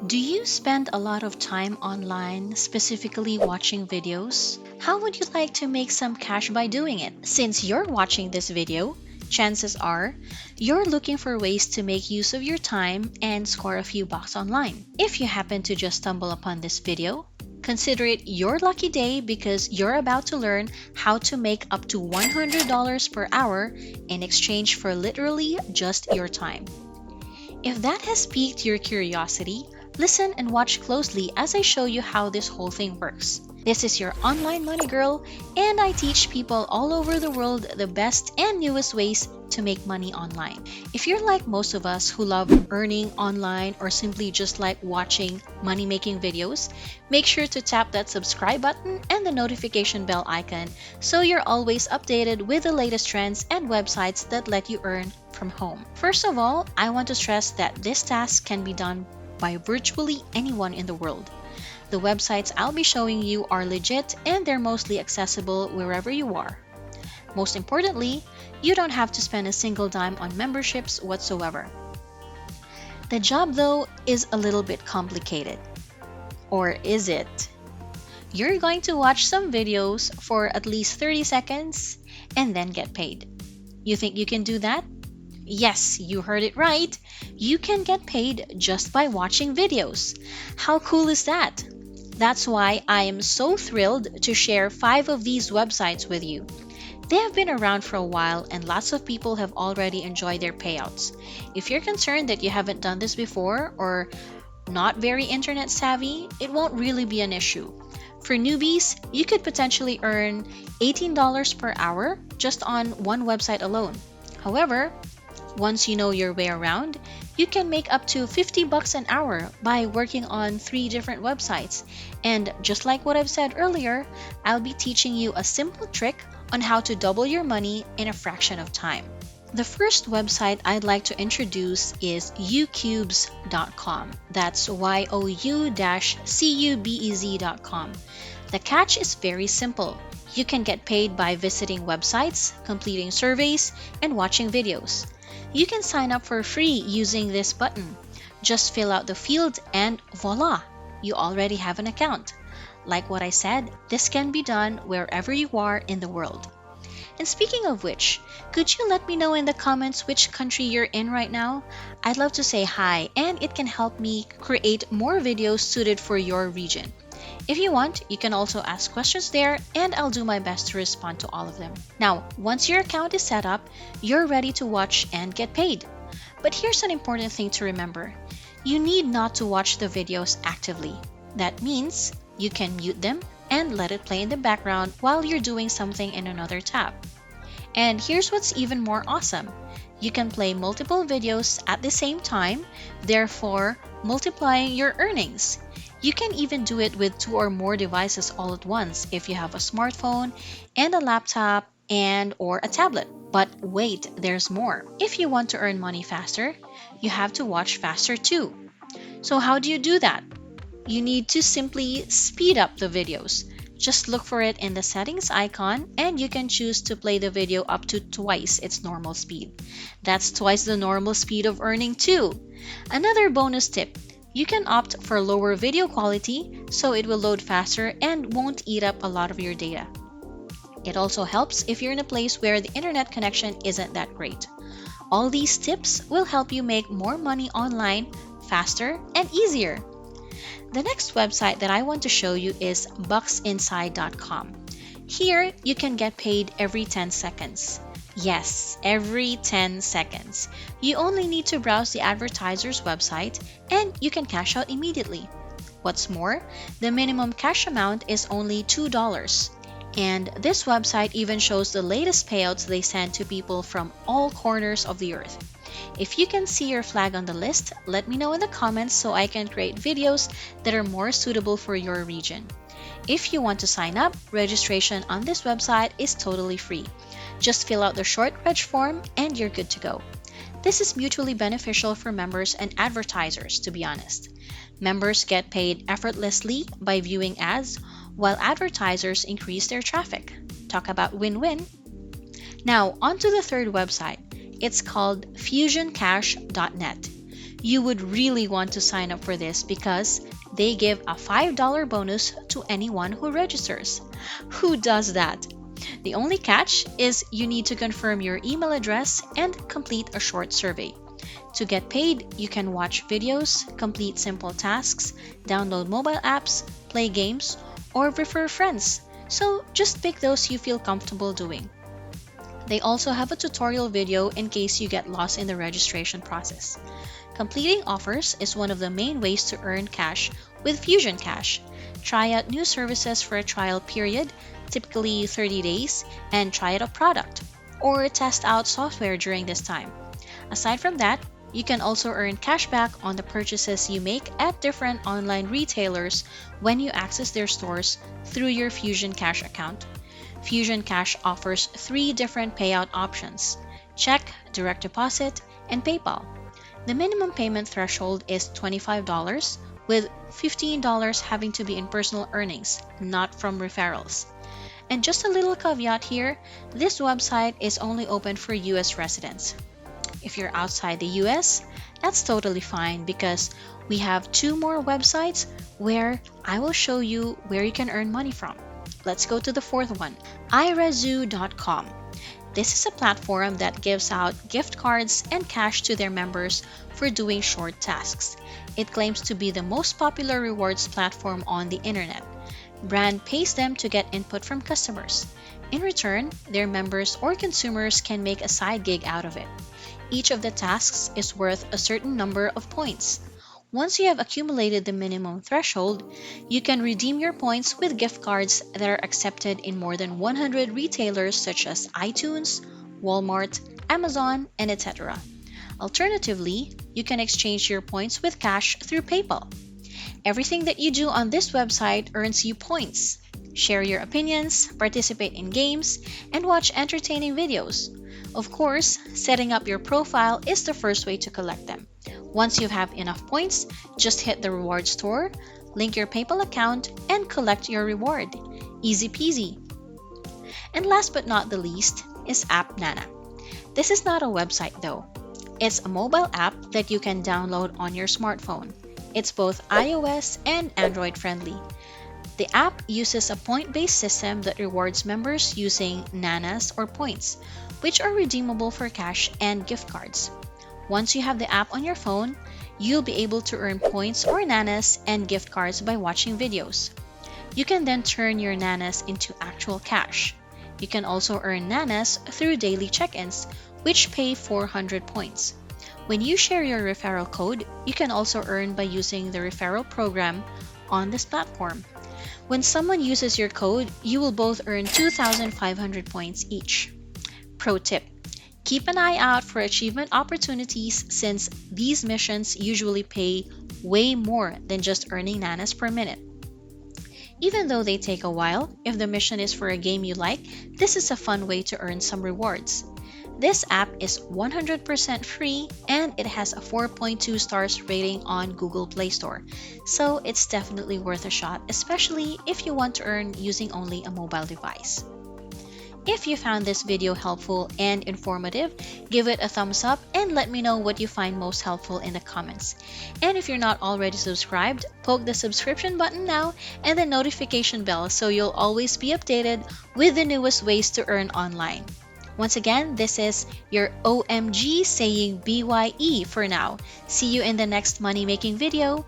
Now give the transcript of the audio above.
Do you spend a lot of time online, specifically watching videos? How would you like to make some cash by doing it? Since you're watching this video, chances are you're looking for ways to make use of your time and score a few bucks online. If you happen to just stumble upon this video, consider it your lucky day because you're about to learn how to make up to $100 per hour in exchange for literally just your time. If that has piqued your curiosity, listen and watch closely as I show you how this whole thing works. This is your online money girl, and I teach people all over the world the best and newest ways to make money online. If you're like most of us who love earning online or simply just like watching money making videos, make sure to tap that subscribe button and the notification bell icon so you're always updated with the latest trends and websites that let you earn from home. First of all, I want to stress that this task can be done by virtually anyone in the world. The websites I'll be showing you are legit and they're mostly accessible wherever you are. Most importantly, you don't have to spend a single dime on memberships whatsoever. The job, though, is a little bit complicated. Or is it? You're going to watch some videos for at least 30 seconds and then get paid. You think you can do that? Yes, you heard it right. You can get paid just by watching videos. How cool is that? That's why I am so thrilled to share 5 of these websites with you. They have been around for a while and lots of people have already enjoyed their payouts. If you're concerned that you haven't done this before or not very internet savvy, it won't really be an issue. For newbies, you could potentially earn $18 per hour just on one website alone. However, once you know your way around, you can make up to 50 bucks an hour by working on 3 different websites. And just like what I've said earlier, I'll be teaching you a simple trick on how to double your money in a fraction of time. The first website I'd like to introduce is YouCubes.com. That's you-cubez.com. The catch is very simple. You can get paid by visiting websites, completing surveys, and watching videos. You can sign up for free using this button. Just fill out the field and voila, you already have an account. Like what I said, this can be done wherever you are in the world. And speaking of which, could you let me know in the comments which country you're in right now? I'd love to say hi, and it can help me create more videos suited for your region. If you want, you can also ask questions there, and I'll do my best to respond to all of them. Now, once your account is set up, you're ready to watch and get paid. But here's an important thing to remember. You need not to watch the videos actively. That means you can mute them and let it play in the background while you're doing something in another tab. And here's what's even more awesome. You can play multiple videos at the same time, therefore multiplying your earnings. You can even do it with 2 or more devices all at once if you have a smartphone and a laptop or a tablet. But wait, there's more. If you want to earn money faster, you have to watch faster too. So how do you do that? You need to simply speed up the videos. Just look for it in the settings icon and you can choose to play the video up to twice its normal speed. That's twice the normal speed of earning too. Another bonus tip. You can opt for lower video quality so it will load faster and won't eat up a lot of your data. It also helps if you're in a place where the internet connection isn't that great. All these tips will help you make more money online faster and easier. The next website that I want to show you is BoxInside.com. Here, you can get paid every 10 seconds. Yes, every 10 seconds. You only need to browse the advertiser's website and you can cash out immediately. What's more, the minimum cash amount is only $2. And this website even shows the latest payouts they send to people from all corners of the earth. If you can see your flag on the list, let me know in the comments so I can create videos that are more suitable for your region. If you want to sign up, registration on this website is totally free. Just fill out the short reg form and you're good to go. This is mutually beneficial for members and advertisers, to be honest. Members get paid effortlessly by viewing ads, while advertisers increase their traffic. Talk about win-win. Now, on to the third website. It's called FusionCash.net. You would really want to sign up for this because they give a $5 bonus to anyone who registers. Who does that? The only catch is you need to confirm your email address and complete a short survey. To get paid, you can watch videos, complete simple tasks, download mobile apps, play games, or refer friends. So just pick those you feel comfortable doing. They also have a tutorial video in case you get lost in the registration process. Completing offers is one of the main ways to earn cash with FusionCash. Try out new services for a trial period, typically 30 days, and try out a product, or test out software during this time. Aside from that, you can also earn cash back on the purchases you make at different online retailers when you access their stores through your FusionCash account. FusionCash offers 3 different payout options: check, direct deposit, and PayPal. The minimum payment threshold is $25, with $15 having to be in personal earnings, not from referrals. And just a little caveat here, this website is only open for US residents. If you're outside the US, that's totally fine because we have 2 more websites where I will show you where you can earn money from. Let's go to the 4th one, Irazu.com. This is a platform that gives out gift cards and cash to their members for doing short tasks. It claims to be the most popular rewards platform on the internet. Brand pays them to get input from customers. In return, their members or consumers can make a side gig out of it. Each of the tasks is worth a certain number of points. Once you have accumulated the minimum threshold, you can redeem your points with gift cards that are accepted in more than 100 retailers such as iTunes, Walmart, Amazon, and etc. Alternatively, you can exchange your points with cash through PayPal. Everything that you do on this website earns you points. Share your opinions, participate in games, and watch entertaining videos. Of course, setting up your profile is the first way to collect them. Once you have enough points, just hit the reward store, link your PayPal account, and collect your reward. Easy peasy. And last but not the least is AppNana. This is not a website though. It's a mobile app that you can download on your smartphone. It's both iOS and Android friendly. The app uses a point-based system that rewards members using nanas or points, which are redeemable for cash and gift cards. Once you have the app on your phone, you'll be able to earn points or nanas and gift cards by watching videos. You can then turn your nanas into actual cash. You can also earn nanas through daily check-ins, which pay 400 points. When you share your referral code, you can also earn by using the referral program on this platform. When someone uses your code, you will both earn 2,500 points each. Pro tip: keep an eye out for achievement opportunities since these missions usually pay way more than just earning nanas per minute. Even though they take a while, if the mission is for a game you like, this is a fun way to earn some rewards. This app is 100% free and it has a 4.2 stars rating on Google Play Store, so it's definitely worth a shot, especially if you want to earn using only a mobile device. If you found this video helpful and informative, give it a thumbs up and let me know what you find most helpful in the comments. And if you're not already subscribed, poke the subscription button now and the notification bell so you'll always be updated with the newest ways to earn online. Once again, this is your OMG saying BYE for now. See you in the next money making video.